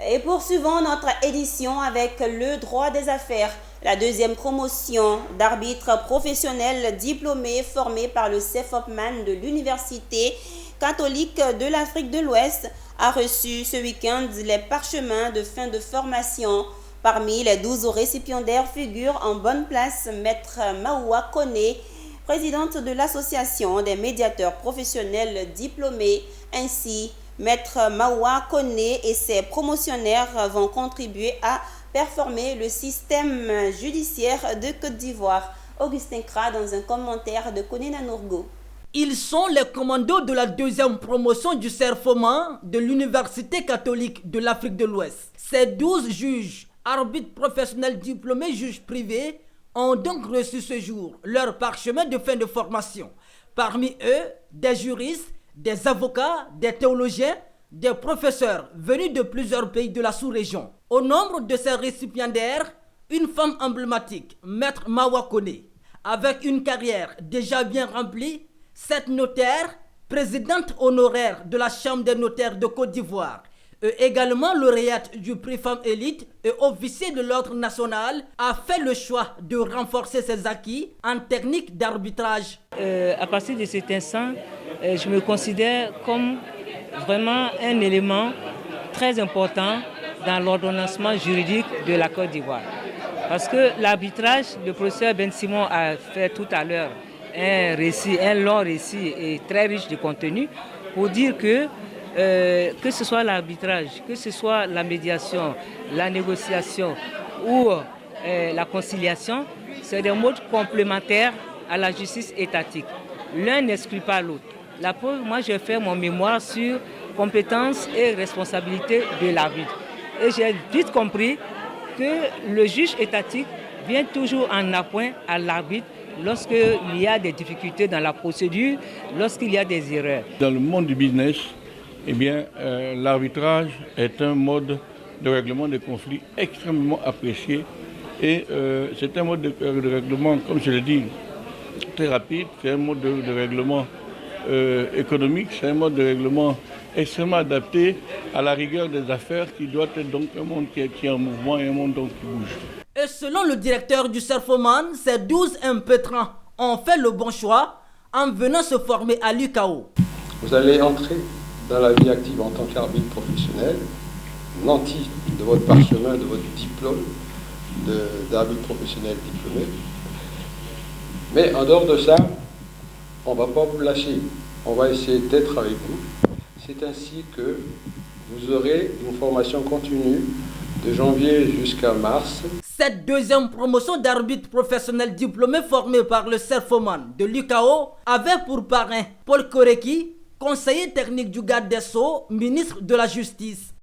Et poursuivons notre édition avec le droit des affaires. La deuxième promotion d'arbitres professionnels diplômés formés par le CEFOPMAN de l'Université catholique de l'Afrique de l'Ouest a reçu ce week-end les parchemins de fin de formation. Parmi les 12 récipiendaires figure en bonne place Maître Maoua Koné, présidente de l'Association des médiateurs professionnels diplômés. Ainsi, Maître Maoua Koné et ses promotionnaires vont contribuer à performer le système judiciaire de Côte d'Ivoire. Augustin Kra dans un commentaire de Koné Nanourgo. Ils sont les commandos de la deuxième promotion du CEFOPMAN de l'Université catholique de l'Afrique de l'Ouest. Ces 12 juges, arbitres professionnels diplômés, juges privés, ont donc reçu ce jour leur parchemin de fin de formation. Parmi eux, des juristes, des avocats, des théologiens, des professeurs venus de plusieurs pays de la sous-région. Au nombre de ces récipiendaires, une femme emblématique, Maître Maoua Koné, avec une carrière déjà bien remplie, 7 notaires, présidente honoraire de la Chambre des notaires de Côte d'Ivoire, et également lauréate du prix Femme Élite et officier de l'Ordre national, a fait le choix de renforcer ses acquis en technique d'arbitrage. À partir de cet instant, je me considère comme vraiment un élément très important dans l'ordonnancement juridique de la Côte d'Ivoire. Parce que l'arbitrage, le professeur Ben Simon a fait tout à l'heure un long récit et très riche de contenu pour dire que ce soit l'arbitrage, que ce soit la médiation, la négociation ou la conciliation, c'est des modes complémentaires à la justice étatique. L'un n'exclut pas l'autre. La preuve, moi j'ai fait mon mémoire sur compétences et responsabilités de l'arbitre. Et j'ai vite compris que le juge étatique vient toujours en appoint à l'arbitre lorsqu'il y a des difficultés dans la procédure, lorsqu'il y a des erreurs. Dans le monde du business, l'arbitrage est un mode de règlement des conflits extrêmement apprécié. Et c'est un mode de règlement, comme je l'ai dit, très rapide. C'est un mode de règlement économique, c'est un mode de règlement extrêmement adapté à la rigueur des affaires qui doit être donc un monde qui est en mouvement et un monde donc qui bouge. Et selon le directeur du CEFOPMAN, ces 12 impétrants ont fait le bon choix en venant se former à l'UCAO. Vous allez entrer dans la vie active en tant qu'arbitre professionnel, nanti de votre parchemin, de votre diplôme d'arbitre professionnel diplômé. Mais en dehors de ça, on ne va pas vous lâcher. On va essayer d'être avec vous. C'est ainsi que vous aurez une formation continue de janvier jusqu'à mars. Cette deuxième promotion d'arbitre professionnel diplômé formé par le CEFOPMAN de l'UCAO avait pour parrain Paul Koreki, conseiller technique du garde des Sceaux, ministre de la Justice.